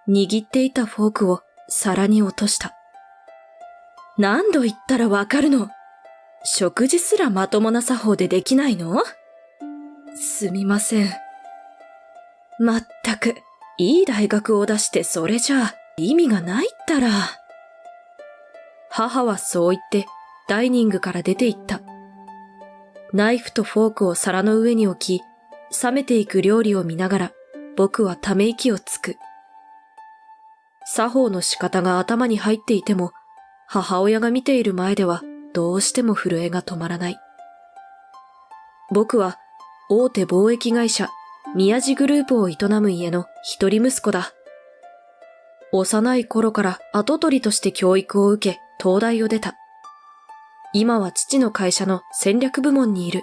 握っていたフォークを皿に落とした。何度言ったらわかるの？食事すらまともな作法でできないの？すみません。まったく、いい大学を出してそれじゃあ意味がないったら。母はそう言ってダイニングから出て行った。ナイフとフォークを皿の上に置き、冷めていく料理を見ながら僕はため息をつく。作法の仕方が頭に入っていても、母親が見ている前ではどうしても震えが止まらない。僕は大手貿易会社宮地グループを営む家の一人息子だ。幼い頃から跡取りとして教育を受け東大を出た。今は父の会社の戦略部門にいる。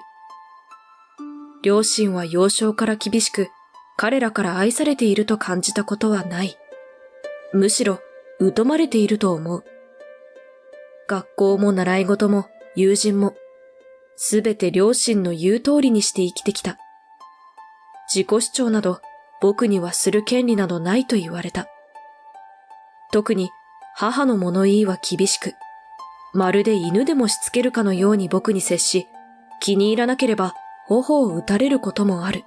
両親は幼少から厳しく、彼らから愛されていると感じたことはない。むしろ疎まれていると思う。学校も習い事も友人も、すべて両親の言う通りにして生きてきた。自己主張など僕にはする権利などないと言われた。特に母の物言いは厳しく、まるで犬でもしつけるかのように僕に接し、気に入らなければ頬を打たれることもある。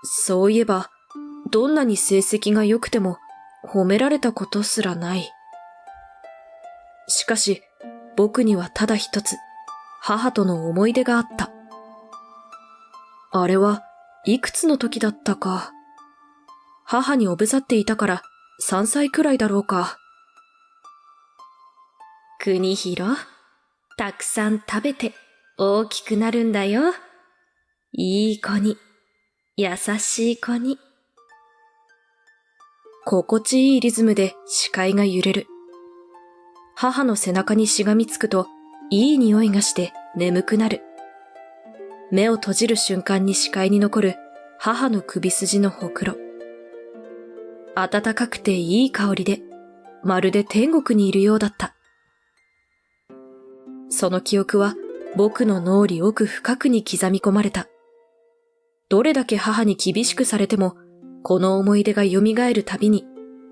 そういえば、どんなに成績が良くても褒められたことすらない。しかし、僕にはただ一つ、母との思い出があった。あれはいくつの時だったか。母におぶさっていたから3歳くらいだろうか。国広、たくさん食べて大きくなるんだよ。いい子に、優しい子に。心地いいリズムで視界が揺れる。母の背中にしがみつくと、いい匂いがして眠くなる。目を閉じる瞬間に視界に残る母の首筋のほくろ。暖かくていい香りで、まるで天国にいるようだった。その記憶は僕の脳裏奥深くに刻み込まれた。どれだけ母に厳しくされても、この思い出が蘇るたびに、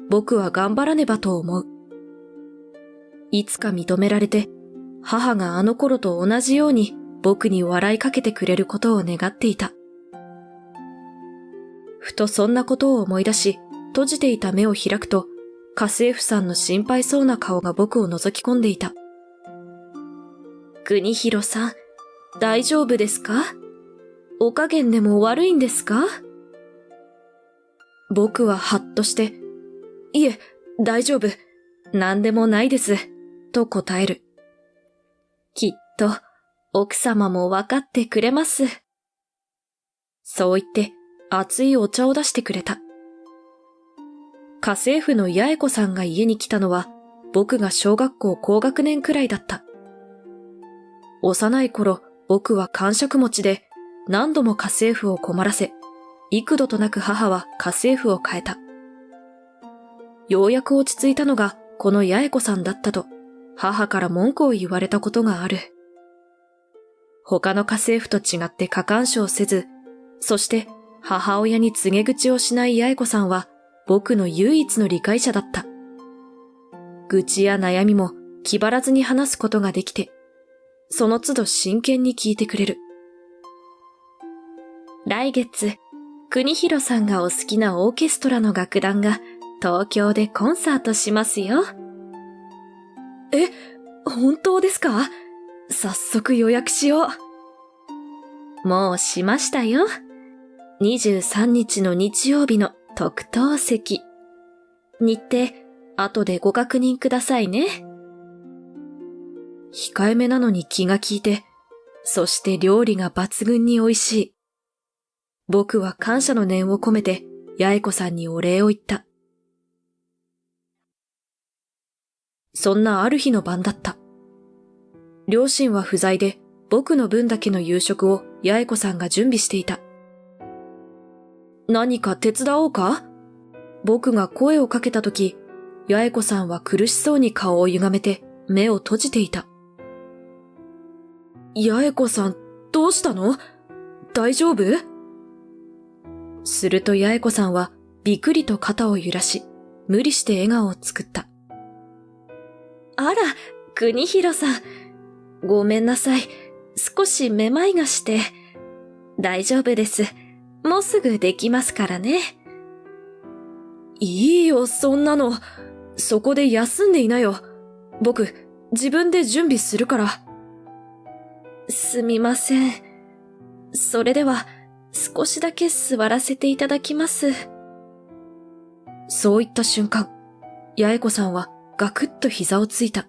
僕は頑張らねばと思う。いつか認められて、母があの頃と同じように僕に笑いかけてくれることを願っていた。ふとそんなことを思い出し、閉じていた目を開くと、家政婦さんの心配そうな顔が僕を覗き込んでいた。国広さん、大丈夫ですか？お加減でも悪いんですか？僕ははっとして、いえ、大丈夫。何でもないです。と答える。きっと、奥様もわかってくれます。そう言って、熱いお茶を出してくれた。家政婦の八重子さんが家に来たのは、僕が小学校高学年くらいだった。幼い頃、僕は癇癪持ちで、何度も家政婦を困らせ、幾度となく母は家政婦を変えた。ようやく落ち着いたのがこの八重子さんだったと、母から文句を言われたことがある。他の家政婦と違って過干渉せず、そして母親に告げ口をしない八重子さんは僕の唯一の理解者だった。愚痴や悩みも気張らずに話すことができて、その都度真剣に聞いてくれる。来月、国広さんがお好きなオーケストラの楽団が東京でコンサートしますよ。え、本当ですか？早速予約しよう。もうしましたよ。23日の日曜日の特等席。日程、後でご確認くださいね。控えめなのに気が利いて、そして料理が抜群に美味しい。僕は感謝の念を込めて八重子さんにお礼を言った。そんなある日の晩だった。両親は不在で僕の分だけの夕食を八重子さんが準備していた。何か手伝おうか？僕が声をかけたとき、八重子さんは苦しそうに顔を歪めて目を閉じていた。八重子さん、どうしたの？大丈夫？すると八重子さんはびくりと肩を揺らし、無理して笑顔を作った。あら、国広さん。ごめんなさい。少しめまいがして。大丈夫です。もうすぐできますからね。いいよ、そんなの。そこで休んでいなよ。僕、自分で準備するから。すみません。それでは、少しだけ座らせていただきます。そういった瞬間、八重子さんはガクッと膝をついた。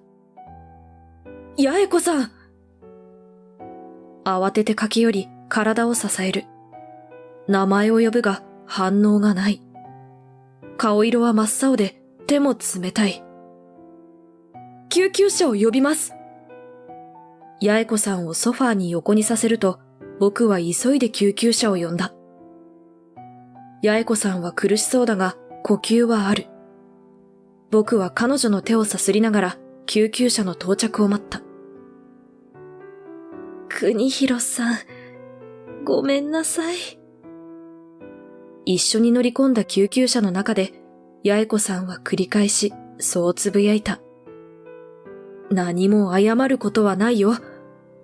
八重子さん！慌てて駆け寄り、体を支える。名前を呼ぶが反応がない。顔色は真っ青で手も冷たい。救急車を呼びます。八重子さんをソファーに横にさせると、僕は急いで救急車を呼んだ。八重子さんは苦しそうだが、呼吸はある。僕は彼女の手をさすりながら救急車の到着を待った。国広さん、ごめんなさい。一緒に乗り込んだ救急車の中で、八重子さんは繰り返し、そうつぶやいた。何も謝ることはないよ。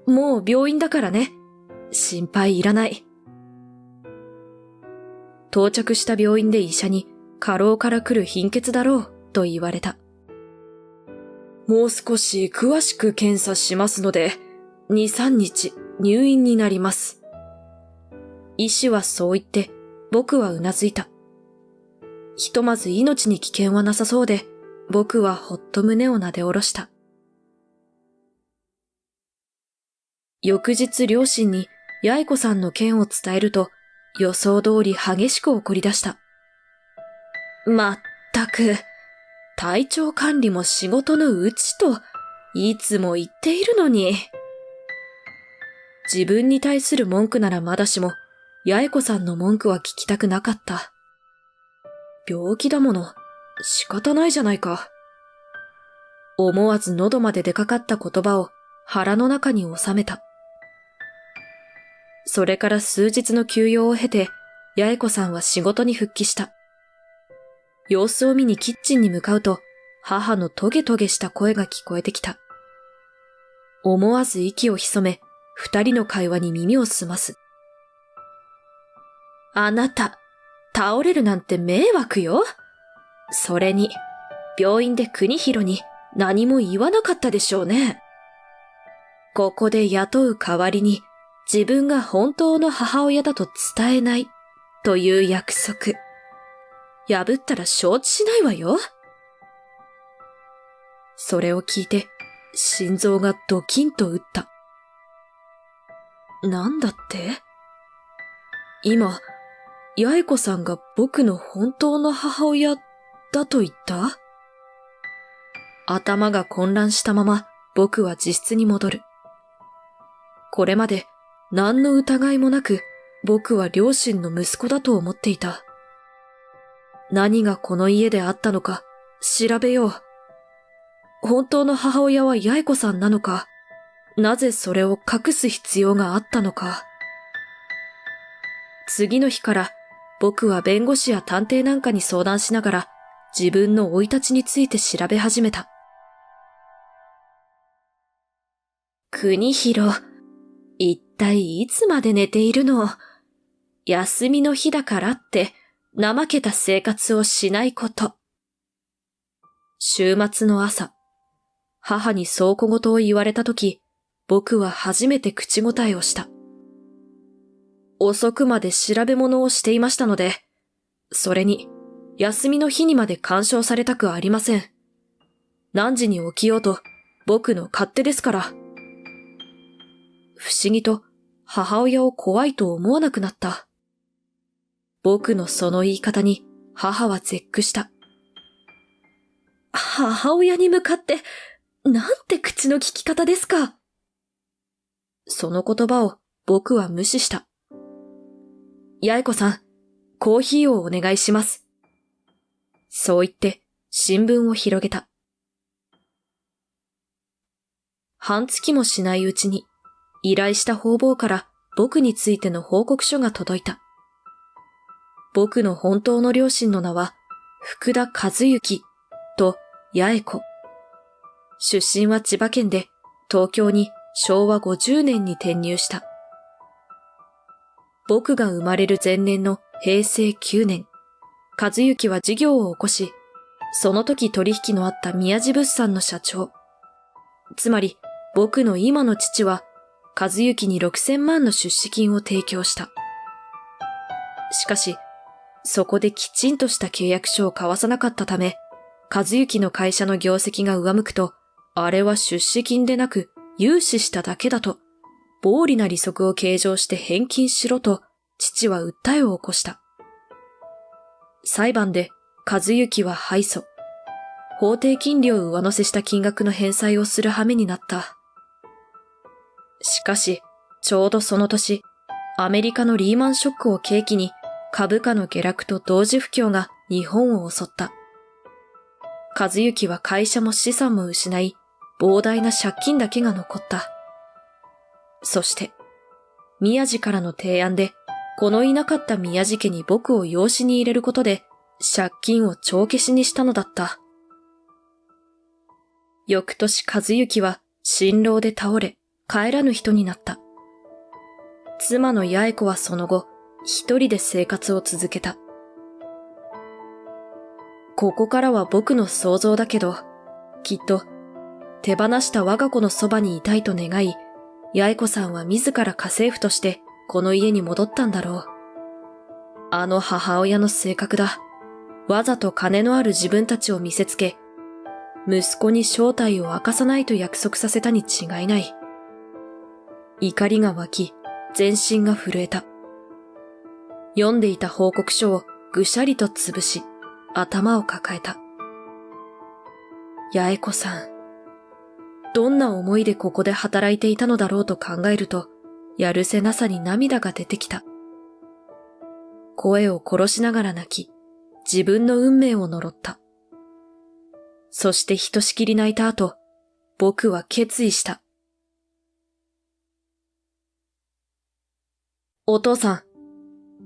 もう病院だからね。心配いらない。到着した病院で医者に、過労から来る貧血だろう、と言われた。もう少し詳しく検査しますので、2、3日入院になります。医師はそう言って、僕はうなずいた。ひとまず命に危険はなさそうで、僕はほっと胸をなで下ろした。翌日両親に八重子さんの件を伝えると、予想通り激しく怒り出した。まったく、体調管理も仕事のうちと、いつも言っているのに。自分に対する文句ならまだしも、八重子さんの文句は聞きたくなかった。病気だもの、仕方ないじゃないか。思わず喉まで出かかった言葉を腹の中に収めた。それから数日の休養を経て、八重子さんは仕事に復帰した。様子を見にキッチンに向かうと、母のトゲトゲした声が聞こえてきた。思わず息を潜め、二人の会話に耳を澄ます。あなた、倒れるなんて迷惑よ。それに、病院で国広に何も言わなかったでしょうね。ここで雇う代わりに、自分が本当の母親だと伝えないという約束。破ったら承知しないわよ。それを聞いて、心臓がドキンと打った。なんだって？今、八重子さんが僕の本当の母親だと言った？頭が混乱したまま僕は自室に戻る。これまで何の疑いもなく僕は両親の息子だと思っていた。何がこの家であったのか調べよう。本当の母親は八重子さんなのか、なぜそれを隠す必要があったのか。次の日から僕は弁護士や探偵なんかに相談しながら自分の生い立ちについて調べ始めた。国広、一体いつまで寝ているの？休みの日だからって怠けた生活をしないこと。週末の朝、母にそう小言を言われたとき、僕は初めて口答えをした。遅くまで調べ物をしていましたので、それに、休みの日にまで干渉されたくありません。何時に起きようと、僕の勝手ですから。不思議と、母親を怖いと思わなくなった。僕のその言い方に、母は絶句した。母親に向かって、なんて口の利き方ですか。その言葉を僕は無視した。八重子さん、コーヒーをお願いします。そう言って新聞を広げた。半月もしないうちに依頼した方々から僕についての報告書が届いた。僕の本当の両親の名は、福田和幸と八重子。出身は千葉県で、東京に昭和50年に転入した。僕が生まれる前年の平成9年、和幸は事業を起こし、その時取引のあった宮地物産の社長。つまり、僕の今の父は、和幸に6000万の出資金を提供した。しかし、そこできちんとした契約書を交わさなかったため、和幸の会社の業績が上向くと、あれは出資金でなく融資しただけだと、暴利な利息を計上して返金しろと、父は訴えを起こした。裁判で和幸は敗訴。法定金利を上乗せした金額の返済をする羽目になった。しかし、ちょうどその年、アメリカのリーマンショックを契機に株価の下落と同時不況が日本を襲った。和幸は会社も資産も失い、膨大な借金だけが残った。そして、宮地からの提案で、このいなかった宮地家に僕を養子に入れることで、借金を帳消しにしたのだった。翌年和幸は心労で倒れ、帰らぬ人になった。妻の八重子はその後、一人で生活を続けた。ここからは僕の想像だけど、きっと、手放した我が子のそばにいたいと願い、八重子さんは自ら家政婦としてこの家に戻ったんだろう。あの母親の性格だ。わざと金のある自分たちを見せつけ、息子に正体を明かさないと約束させたに違いない。怒りが湧き、全身が震えた。読んでいた報告書をぐしゃりと潰し、頭を抱えた。八重子さん。どんな思いでここで働いていたのだろうと考えると、やるせなさに涙が出てきた。声を殺しながら泣き、自分の運命を呪った。そしてひとしきり泣いた後、僕は決意した。お父さん、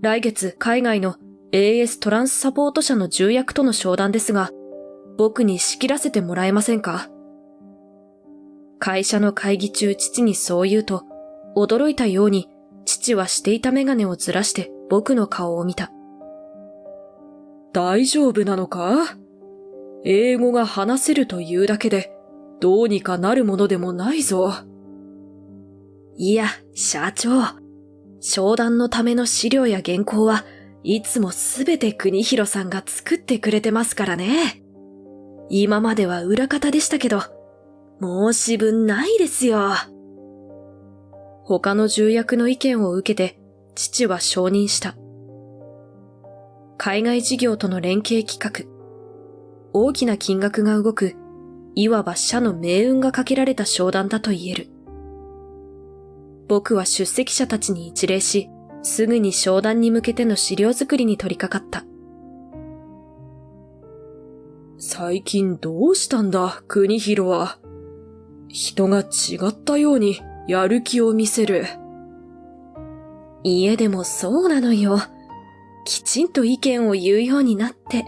来月海外の AS トランスサポート社の重役との商談ですが、僕に仕切らせてもらえませんか？会社の会議中父にそう言うと、驚いたように父はしていたメガネをずらして僕の顔を見た。大丈夫なのか？英語が話せるというだけでどうにかなるものでもないぞ。いや、社長。商談のための資料や原稿はいつもすべて国広さんが作ってくれてますからね。今までは裏方でしたけど、申し分ないですよ。他の重役の意見を受けて、父は承認した。海外事業との連携企画。大きな金額が動く、いわば社の命運がかけられた商談だと言える。僕は出席者たちに一礼し、すぐに商談に向けての資料作りに取り掛かった。最近どうしたんだ、国広は。人が違ったようにやる気を見せる。家でもそうなのよ。きちんと意見を言うようになって。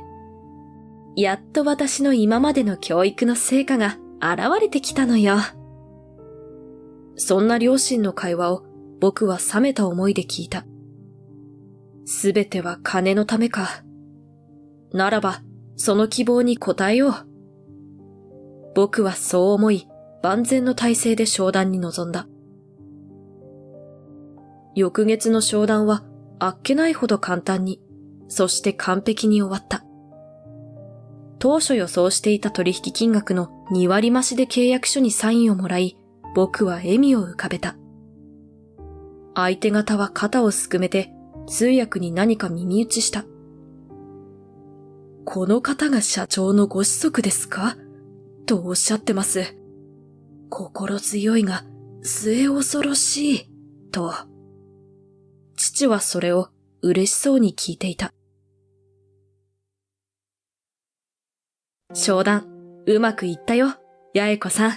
やっと私の今までの教育の成果が現れてきたのよ。そんな両親の会話を僕は冷めた思いで聞いた。すべては金のためか。ならば、その希望に応えよう。僕はそう思い、万全の体制で商談に臨んだ。翌月の商談はあっけないほど簡単に、そして完璧に終わった。当初予想していた取引金額の2割増しで契約書にサインをもらい、僕は笑みを浮かべた。相手方は肩をすくめて通訳に何か耳打ちした。この方が社長のご子息ですか？とおっしゃってます。心強いが末恐ろしい、と。父はそれを嬉しそうに聞いていた。商談、うまくいったよ、八重子さん。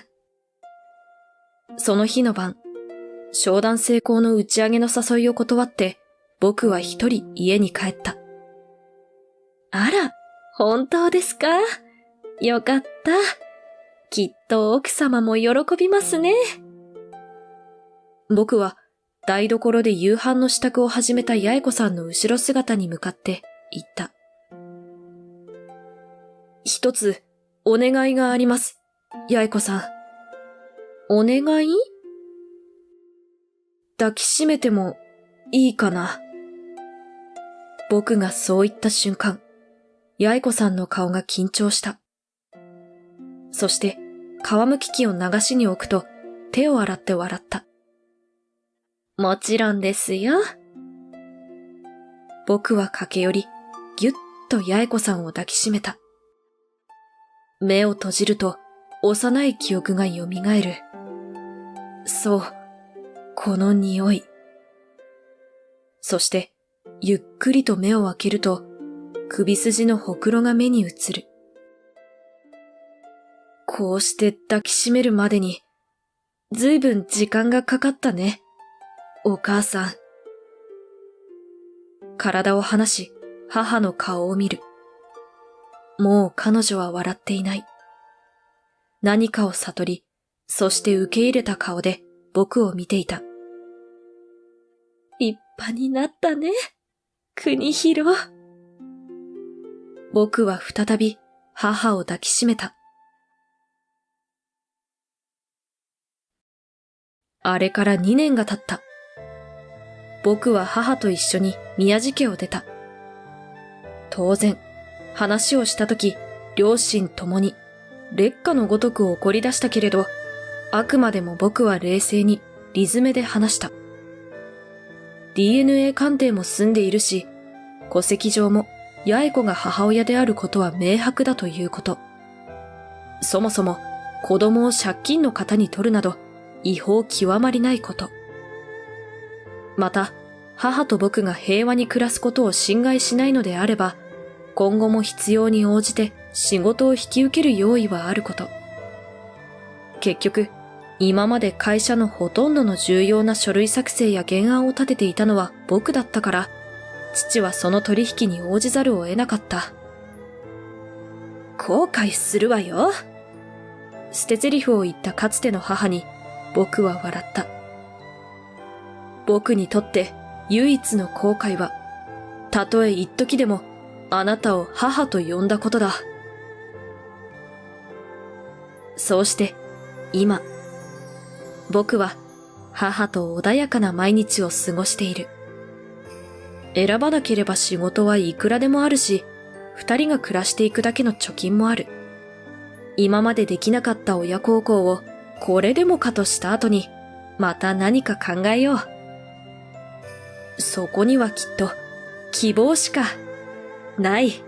その日の晩、商談成功の打ち上げの誘いを断って、僕は一人家に帰った。あら、本当ですか？よかった。きっと奥様も喜びますね。僕は台所で夕飯の支度を始めた八重子さんの後ろ姿に向かって言った。一つお願いがあります、八重子さん。お願い？抱きしめてもいいかな。僕がそう言った瞬間、八重子さんの顔が緊張した。そして皮むき器を流しに置くと手を洗って笑った。もちろんですよ。僕は駆け寄り、ぎゅっと八重子さんを抱きしめた。目を閉じると幼い記憶が蘇る。そう、この匂い。そして、ゆっくりと目を開けると、首筋のほくろが目に映る。こうして抱きしめるまでに、ずいぶん時間がかかったね、お母さん。体を離し、母の顔を見る。もう彼女は笑っていない。何かを悟り、そして受け入れた顔で僕を見ていた。立派になったね、国広。僕は再び母を抱きしめた。あれから2年が経った。僕は母と一緒に宮地家を出た。当然、話をしたとき、両親ともに烈火のごとく怒り出したけれど、あくまでも僕は冷静に理詰めで話した。DNA 鑑定も済んでいるし、戸籍上も八重子が母親であることは明白だということ。そもそも子供を借金の方に取るなど違法極まりないこと。また、母と僕が平和に暮らすことを侵害しないのであれば、今後も必要に応じて仕事を引き受ける用意はあること。結局、今まで会社のほとんどの重要な書類作成や原案を立てていたのは僕だったから、父はその取引に応じざるを得なかった。後悔するわよ。捨て台詞を言ったかつての母に僕は笑った。僕にとって唯一の後悔は、たとえ一時でもあなたを母と呼んだことだ。そうして、今、僕は母と穏やかな毎日を過ごしている。選ばなければ仕事はいくらでもあるし、二人が暮らしていくだけの貯金もある。今までできなかった親孝行をこれでもかとした後に、また何か考えよう。そこにはきっと希望しかない。